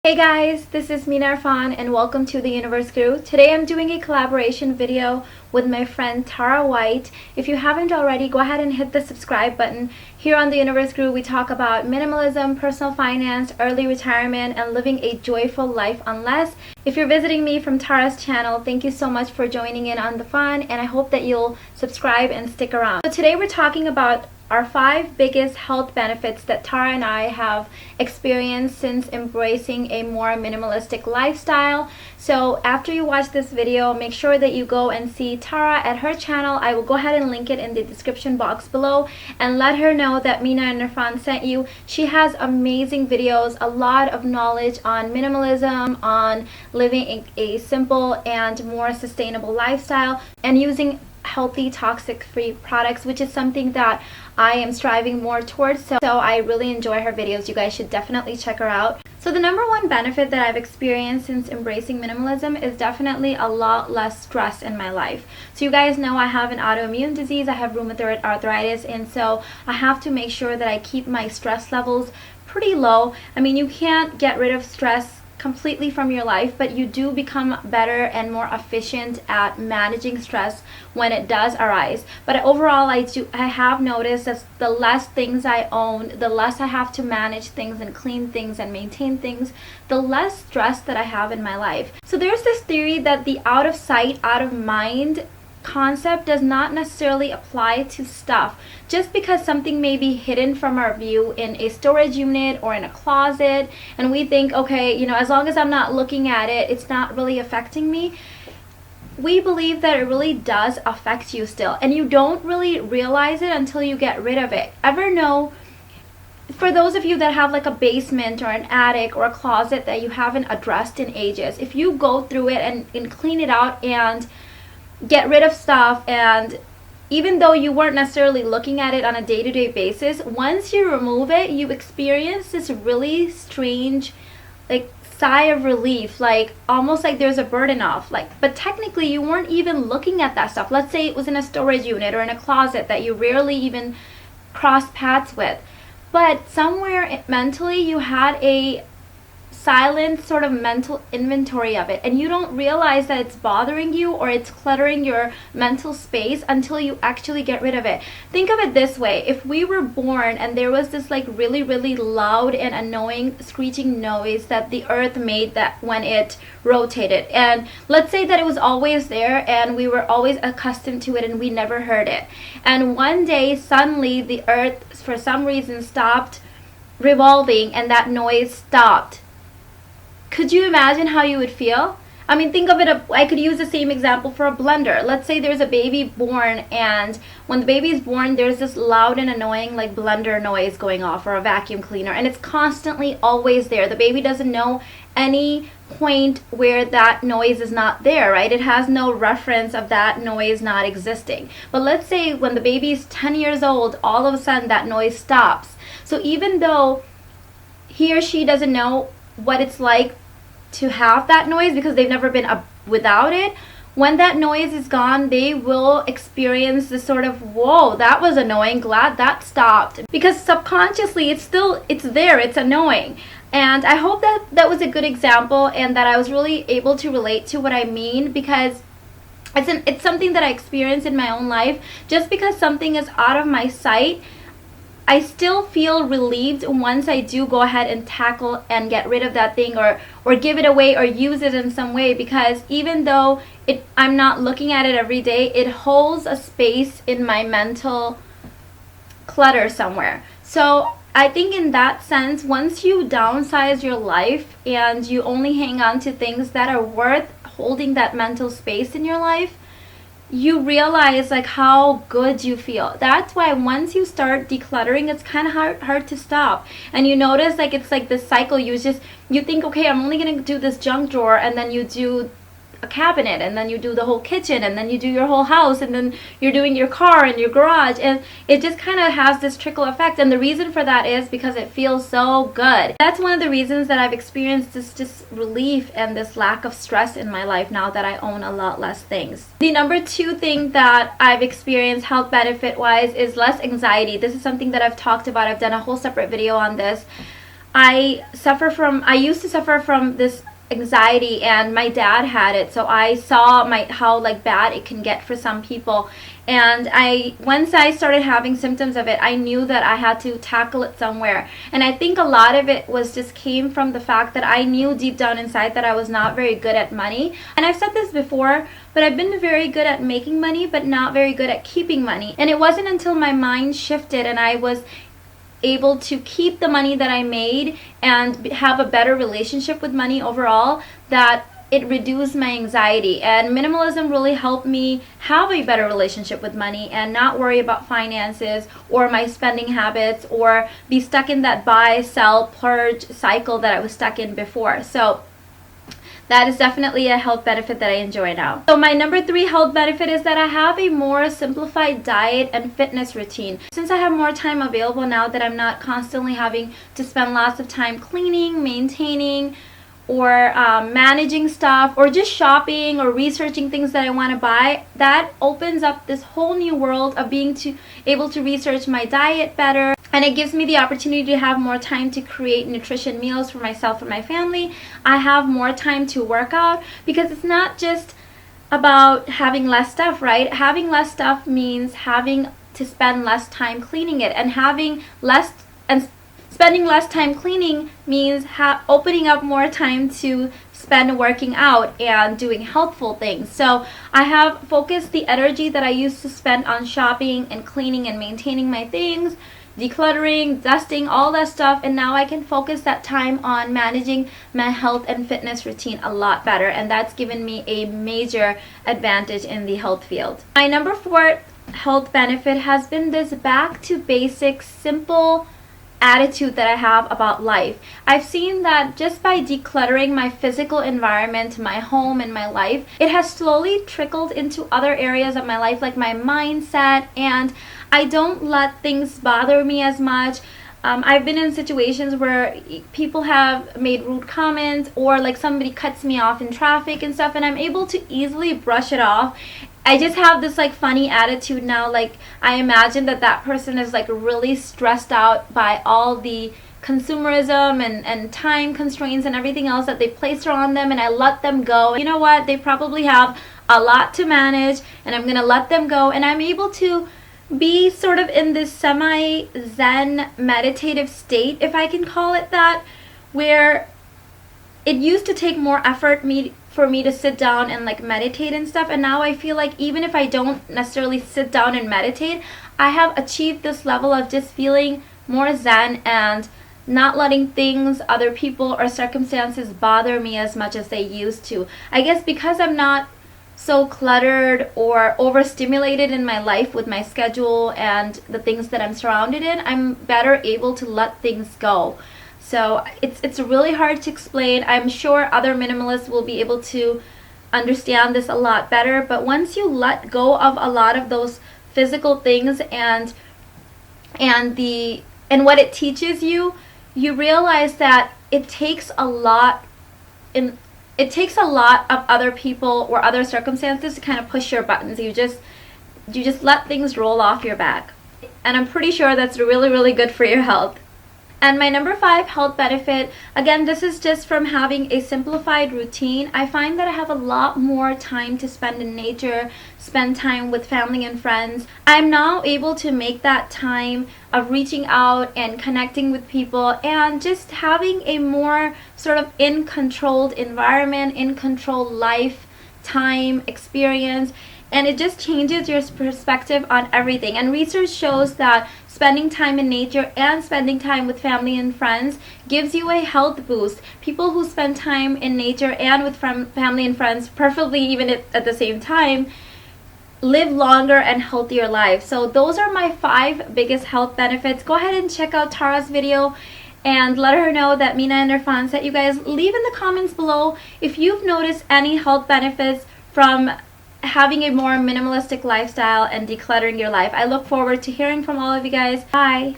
Hey guys, this is Mina Irfan and welcome to the Universe Guru. Today I'm doing a collaboration video with my friend Tara White. If you haven't already, go ahead and hit the subscribe button. Here on the Universe Guru, we talk about minimalism, personal finance, early retirement, and living a joyful life on less. If you're visiting me from Tara's channel, thank you so much for joining in on the fun, and I hope that you'll subscribe and stick around. So today we're talking about our 5 biggest health benefits that Tara and I have experienced since embracing a more minimalistic lifestyle. So after you watch this video, make sure that you go and see Tara at her channel. I will go ahead and link it in the description box below and let her know that Mina and Irfan sent you. She has amazing videos, a lot of knowledge on minimalism, on living a simple and more sustainable lifestyle, and using healthy, toxic-free products, which is something that I am striving more towards. So I really enjoy her videos. You guys should definitely check her out. So the number one benefit that I've experienced since embracing minimalism is definitely a lot less stress in my life. So you guys know I have an autoimmune disease. I have rheumatoid arthritis, and so I have to make sure that I keep my stress levels pretty low. I mean, you can't get rid of stress completely from your life, but you do become better and more efficient at managing stress when it does arise. But overall, I have noticed that the less things I own, the less I have to manage things and clean things and maintain things, the less stress that I have in my life. So there's this theory that the out of sight, out of mind concept does not necessarily apply to stuff. Just because something may be hidden from our view in a storage unit or in a closet, and we think, okay, you know, as long as I'm not looking at it, it's not really affecting me. We believe that it really does affect you still, and you don't really realize it until you get rid of it. Ever know, for those of you that have like a basement or an attic or a closet that you haven't addressed in ages, if you go through it and clean it out and get rid of stuff, and even though you weren't necessarily looking at it on a day-to-day basis, once you remove it, you experience this really strange like sigh of relief, like almost like there's a burden off. But technically you weren't even looking at that stuff. Let's say it was in a storage unit or in a closet that you rarely even cross paths with, but somewhere mentally you had a silent sort of mental inventory of it, and you don't realize that it's bothering you or it's cluttering your mental space until you actually get rid of it. Think of it this way: if we were born and there was this like really loud and annoying screeching noise that the earth made that when it rotated, and let's say that it was always there and we were always accustomed to it and we never heard it, and one day suddenly the earth for some reason stopped revolving and that noise stopped, could you imagine how you would feel? I mean, think of it, I could use the same example for a blender. Let's say there's a baby born, and when the baby is born, there's this loud and annoying like blender noise going off, or a vacuum cleaner, and it's constantly always there. The baby doesn't know any point where that noise is not there, right? It has no reference of that noise not existing. But let's say when the baby is 10 years old, all of a sudden that noise stops. So even though he or she doesn't know what it's like to have that noise because they've never been without it, when that noise is gone, they will experience this sort of, whoa, that was annoying, glad that stopped, because subconsciously it's there, it's annoying. And I hope that that was a good example and that I was really able to relate to what I mean, because it's something that I experience in my own life. Just because something is out of my sight, I still feel relieved once I do go ahead and tackle and get rid of that thing, or give it away or use it in some way, because even though I'm not looking at it every day, it holds a space in my mental clutter somewhere. So I think in that sense, once you downsize your life and you only hang on to things that are worth holding that mental space in your life, you realize like how good you feel. That's why once you start decluttering, it's kind of hard to stop. And you notice like it's like this cycle. You think, okay, I'm only gonna do this junk drawer, and then you do a cabinet, and then you do the whole kitchen, and then you do your whole house, and then you're doing your car and your garage, and it just kind of has this trickle effect. And the reason for that is because it feels so good. That's one of the reasons that I've experienced this just relief and this lack of stress in my life now that I own a lot less things. The number 2 thing that I've experienced health benefit wise is less anxiety. This is something that I've talked about. I've done a whole separate video on this. I used to suffer from this anxiety, and my dad had it, so I saw how like bad it can get for some people. And once I started having symptoms of it, I knew that I had to tackle it somewhere. And I think a lot of it came from the fact that I knew deep down inside that I was not very good at money. And I've said this before, but I've been very good at making money, but not very good at keeping money. And it wasn't until my mind shifted and I was able to keep the money that I made and have a better relationship with money overall that it reduced my anxiety. And minimalism really helped me have a better relationship with money and not worry about finances or my spending habits or be stuck in that buy, sell, purge cycle that I was stuck in before. So that is definitely a health benefit that I enjoy now. So my number 3 health benefit is that I have a more simplified diet and fitness routine. Since I have more time available now that I'm not constantly having to spend lots of time cleaning, maintaining, or managing stuff, or just shopping or researching things that I want to buy, that opens up this whole new world of being able to research my diet better. And it gives me the opportunity to have more time to create nutrition meals for myself and my family. I have more time to work out because it's not just about having less stuff, right? Having less stuff means having to spend less time cleaning it, and spending less time cleaning means opening up more time to spend working out and doing healthful things. So I have focused the energy that I used to spend on shopping and cleaning and maintaining my things, decluttering, dusting, all that stuff, and now I can focus that time on managing my health and fitness routine a lot better, and that's given me a major advantage in the health field. My number 4 health benefit has been this back to basics, simple attitude that I have about life. I've seen that just by decluttering my physical environment, my home and my life, it has slowly trickled into other areas of my life, like my mindset, and I don't let things bother me as much. I've been in situations where people have made rude comments, or like somebody cuts me off in traffic and stuff, and I'm able to easily brush it off. I just have this like funny attitude now. Like I imagine that person is like really stressed out by all the consumerism and time constraints and everything else that they placed on them, and I let them go. You know what? They probably have a lot to manage, and I'm gonna let them go, and I'm able to be sort of in this semi-zen meditative state, if I can call it that, where it used to take more effort for me to sit down and like meditate and stuff, and now I feel like even if I don't necessarily sit down and meditate, I have achieved this level of just feeling more zen and not letting things, other people, or circumstances bother me as much as they used to. I guess because I'm not so cluttered or overstimulated in my life with my schedule and the things that I'm surrounded in, I'm better able to let things go. So it's really hard to explain. I'm sure other minimalists will be able to understand this a lot better, but once you let go of a lot of those physical things and what it teaches you, you realize that it takes a lot of other people or other circumstances to kind of push your buttons. You just let things roll off your back. And I'm pretty sure that's really, really good for your health. And my number 5 health benefit, again, this is just from having a simplified routine. I find that I have a lot more time to spend in nature, spend time with family and friends. I'm now able to make that time of reaching out and connecting with people and just having a more sort of in-controlled environment, in-controlled life, time, experience. And it just changes your perspective on everything. And research shows that spending time in nature and spending time with family and friends gives you a health boost. People who spend time in nature and with family and friends, preferably even at the same time, live longer and healthier lives. So those are my 5 biggest health benefits. Go ahead and check out Tara's video and let her know that Mina and Irfan sent you guys. Leave in the comments below if you've noticed any health benefits from having a more minimalistic lifestyle and decluttering your life. I look forward to hearing from all of you guys. Bye!